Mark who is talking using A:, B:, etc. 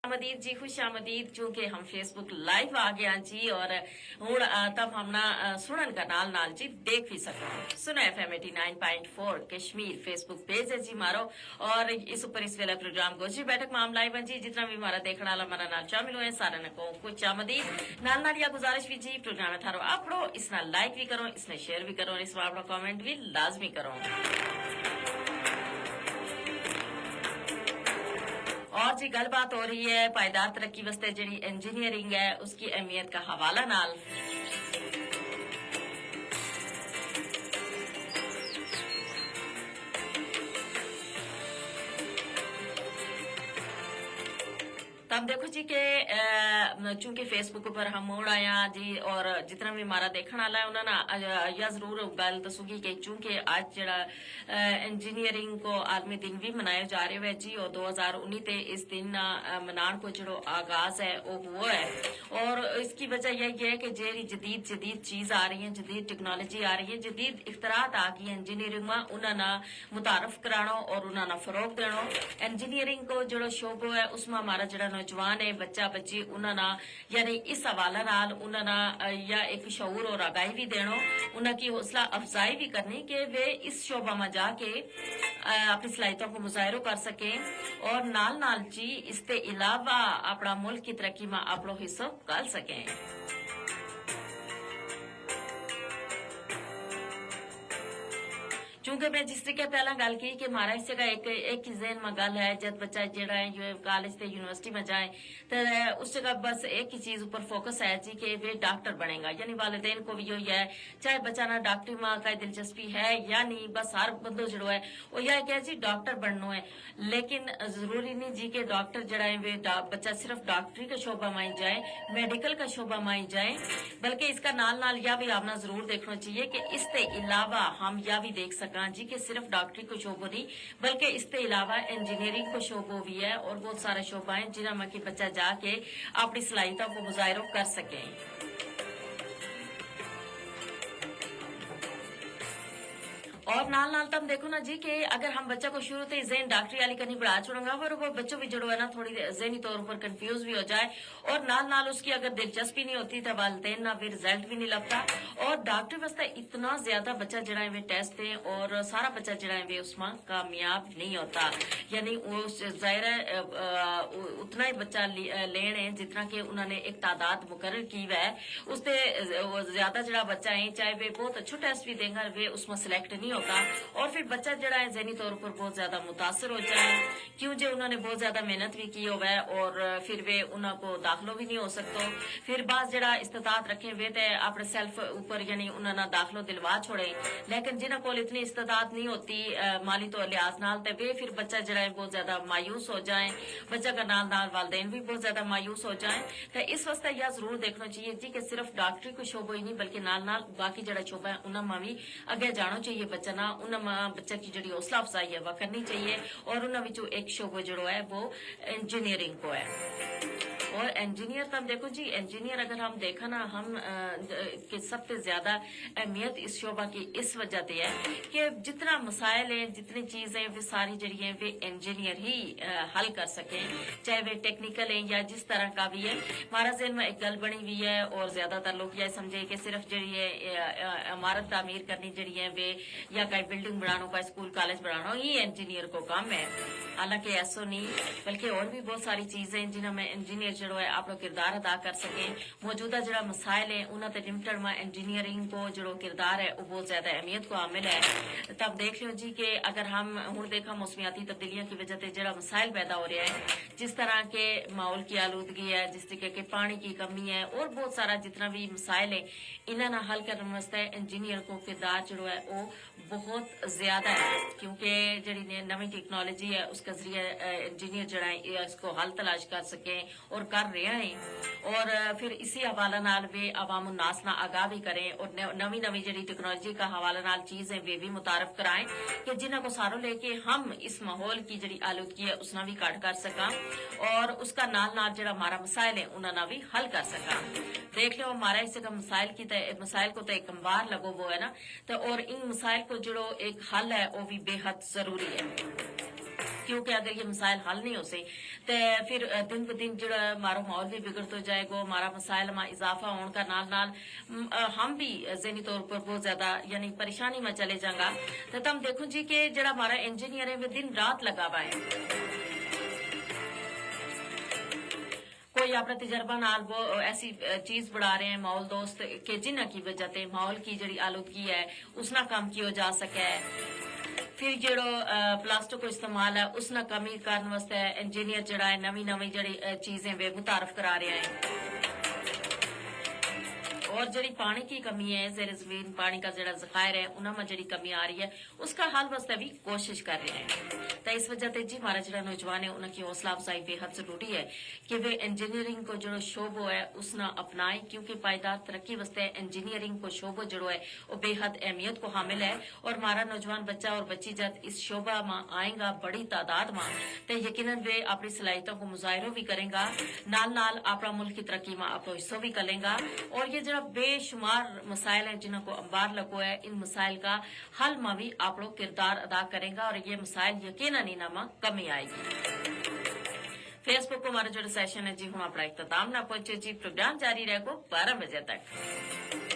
A: आमदीद जी, खुश आमदीद। चूंकि हम फेसबुक लाइव आ गया जी और हूँ तब हमना सुनन का नाल नाल जी देख भी सको। सुनो FM 89.4 कश्मीर फेसबुक पेज है जी मारो और इस ऊपर इस वेला प्रोग्राम गोजी बैठक मामला है जी। जितना भी हमारा देखने वाला हमारा नाल शामिल हुए सारे न को कुछ आमदीद नाल नाल या गुजारिश भी जी प्रोग्राम में थारो आपड़ो इसना लाइक भी करो, इसने शेयर भी करो और इसमें आपड़ा कमेंट भी लाजमी करो। और जी गलबात हो रही है पायदार तरक्की वास्ते जी इंजीनियरिंग है उसकी अहमियत का हवाला नाल। तब देखो जी के चूंकि फेसबुक पर हम मोड़ आया जी और जितना भी हमारा देखने वाला है उन्होंने या जरूर गल दसूगी कि चूंकि आज जरा इंजीनियरिंग को आलमी दिन भी मनाया जा रहा है जी और 2019 ते इस दिन मनाने को जो आगाज है वो हुआ है और इसकी वजह यही है कि जेरी जदीद चीज आ रही है, जदीद टेक्नोलॉजी आ रही है, जदीद इख्तरात आ गई इंजीनियरिंग में उन्होंने मुतारफ करानो और उन्होंने फरोग देनो। इंजीनियरिंग को जो शोबो है उसमें हमारा जरा नौजवान है बच्चा बच्ची उन्होंने यानी इस हवाला नाल उन्होंने या एक शऊर और आगाही भी देनो, उनकी हौसला अफजाई भी करनी कि वे इस शोबा में जाके अपनी सलाहियतों को मुजाहिर कर सके और नाल नाल जी इसके अलावा अपना मुल्क की तरक्की में अपनो हिस्सा कर सकें। चूंकि मैं जिस तरीके पहला गल की कि महाराष्ट्र का एक ही जहन में गल है जब बच्चा जरा है कॉलेज से यूनिवर्सिटी में जाए तो उस जगह बस एक ही चीज ऊपर फोकस है जी कि वे डॉक्टर बनेगा, यानी वालिदैन को भी यही है चाहे बच्चा ना डॉक्टरी में का दिलचस्पी है या नहीं, बस हर बंदो जो है वो यह क्या जी डॉक्टर बनना है। लेकिन जरूरी नहीं जी कि डॉक्टर जरा है वे बच्चा सिर्फ डॉक्टरी का शोबा में जाए, मेडिकल का शोबा में जाए, बल्कि इसका नाल नाल यह भी आपना जरूर देखना चाहिए कि इसके अलावा हम यह भी देख जी कि सिर्फ डॉक्टरी को शोबो नहीं बल्कि इसके अलावा इंजीनियरिंग को शोबो भी है और बहुत सारे शोबा है जिन्हें में कि बच्चा जाके अपनी सलाहियतों को मुजाहिर कर सके। और नाल नाल तम देखो ना जी कि अगर हम बच्चा को शुरू से जहन डॉक्टरी वाली करनी बढ़ा छोड़ेंगे और वो बच्चों भी जो है ना थोड़ी जहनी तौर पर कंफ्यूज भी हो जाए और नाल नाल उसकी अगर दिलचस्पी नहीं होती तो वालिदैन ना भी रिजल्ट भी नहीं लगता और डॉक्टरी वास्ते इतना ज्यादा बच्चा जरा वे टेस्ट है और सारा बच्चा जरा वे उसमें कामयाब नहीं होता, यानी वो जाहिर है उतना ही बच्चा लेने है जितना कि उन्होंने एक तादाद मुकर्रर की है उससे ज्यादा जरा बच्चा है चाहे वे बहुत अच्छा टेस्ट भी देंगे वे उसमें सिलेक्ट नहीं होगा और फिर बच्चा जरा है जहनी तौर पर बहुत ज्यादा मुतासर हो जाए क्यों जो उन्होंने बहुत ज्यादा मेहनत भी की हुआ है और फिर वे उनको दाखिलो भी नहीं हो सकता। फिर बात जरा इस्तात रखे वे तो अपने सेल्फ ऊपर यानी उन्होंने दाखिलो दिलवा छोड़े, लेकिन जिन्हों को इतनी इस्तात नहीं होती माली तो लिहाज नाल ते वे फिर बच्चा जरा है बहुत ज्यादा मायूस हो जाए, बच्चा का नाल नाल वालिदैन भी बहुत ज्यादा मायूस हो जाए। तो इस वास्ते यह जरूर देखना चाहिए जी कि सिर्फ डॉक्टरी को शोबो ही नहीं बल्कि नाल नाल बाकी जरा शोबा है उन्होंने भी अगे जाना चाहिए बच्चा ना उन्हें बच्चा की जी हौसला अफजाई है वह करनी चाहिए और उन्होंने एक शोबो जो है वो इंजीनियरिंग को है। और इंजीनियर तब देखो जी इंजीनियर अगर हम देखा ना हम कि सबसे ज्यादा अहमियत इस शोबा की इस वजह से है कि जितना मसाइल है जितनी चीजें वे सारी जड़ी है वे इंजीनियर ही हल कर सके, चाहे वे टेक्निकल है या जिस तरह का भी है। हमारा जहन में एक गल बनी हुई है और ज्यादातर लोग यह समझे कि सिर्फ जड़ी है इमारत तामीर करनी जड़ी है वे या कहीं बिल्डिंग बनाना का स्कूल कॉलेज बनाना ही इंजीनियर को काम है, हालांकि ऐसा नहीं बल्कि और भी बहुत सारी चीजें जिन्हें में इंजीनियर जो है अपना किरदार अदा कर सके। मौजूदा जरा मसाइल है उन्होंने लिमिटेड में इंजीनियरिंग को जो किरदार है वो बहुत ज्यादा अहमियत को हामिल है। तब देख लो जी कि अगर हम हूँ देखा मौसमियाती तब्दीलियों की वजह से जरा मसाइल पैदा हो रहा है, जिस तरह के माहौल की आलूदगी है, जिस तरीके के पानी की कमी है और बहुत सारा जितना भी मसाइल है इन्हें हल करने वास्ते इंजीनियर को किरदार जो है वो बहुत ज्यादा है क्योंकि जी नवी टेक्नोलॉजी है उसके जरिए इंजीनियर जरा है इसको हल तलाश कर सके और कर रहे हैं और फिर इसी हवाला नाल वे अवाम उन्नास ना आगाह भी करें और नवी नवी जी टेक्नोलॉजी का हवाला नाल चीज है वे भी मुतारफ कराएं कि जिन्हों को सारों लेके हम इस माहौल की जी आलूदगी है उसना भी काट कर सका और उसका नाल नाल जरा हमारा मसाइल है उन्होंने भी हल कर सका। देख लो हमारा इससे मसाइल को तो एक अंबार लगो वो है ना तो और इन मसाइल को जो एक हल है वो भी बेहद जरूरी है क्योंकि अगर ये मसाइल हल नहीं हो से तो फिर दिन ब दिन जो हमारा माहौल भी बिगड़ते जाएगा, हमारा मसाइल में इजाफा होने का नाल नाल हम भी ज़हनी तौर पर बहुत ज्यादा यानी परेशानी में चले जाएगा। तो तुम देखो जी कि जरा हमारा इंजीनियर है वो दिन रात लगा हुआ है, कोई अपना तजर्बा नाल वो ऐसी चीज बढ़ा रहे हैं माहौल दोस्त के जिन्ना की वजह से माहौल की जड़ी आलूदगी है उसना कम किया जा सके। फिर जो प्लास्टिक को इस्तेमाल है उसना कमी करने वास्ते इंजीनियर जड़ा है नवी नवी जड़ी चीजें वे मुतारफ करा रहे हैं। और जड़ी पानी की कमी है, ज़ेर ज़मीन पानी का जड़ा ज़खायर है उनमें जड़ी कमी आ रही है उसका हल वास्ते भी कोशिश कर रहे हैं। तो इस वजह से जी हमारा जड़ा नौजवान है उनकी हौसला अफजाई बेहद जरूरी है कि वे इंजीनियरिंग को जो शोबो है उसना अपनाए, क्योंकि पायदार तरक्की वास्ते इंजीनियरिंग को शोबो जो है वो बेहद अहमियत को हामिल है। और हमारा नौजवान बच्चा और बच्ची जब इस शोबा में आएगा बड़ी तादाद में तो यकीनन वे अपनी सलाहियतों को मुजाहिरो भी करेगा, नाल नाल अपना मुल्क की तरक्की में अपना हिस्सा भी करेगा। और ये जरा बेशुमार मसाइल हैं जिन्हों को अंबार लगो है इन मसाइल का हल में भी आप लोग किरदार अदा करेगा और ये मसाइल यकीनन इनामा कमी आएगी। फेसबुक को हमारा जो सेशन है जी हम अपना इख्तिताम ना पहुंचे जी, प्रोग्राम जारी रहेगा 12 बजे तक।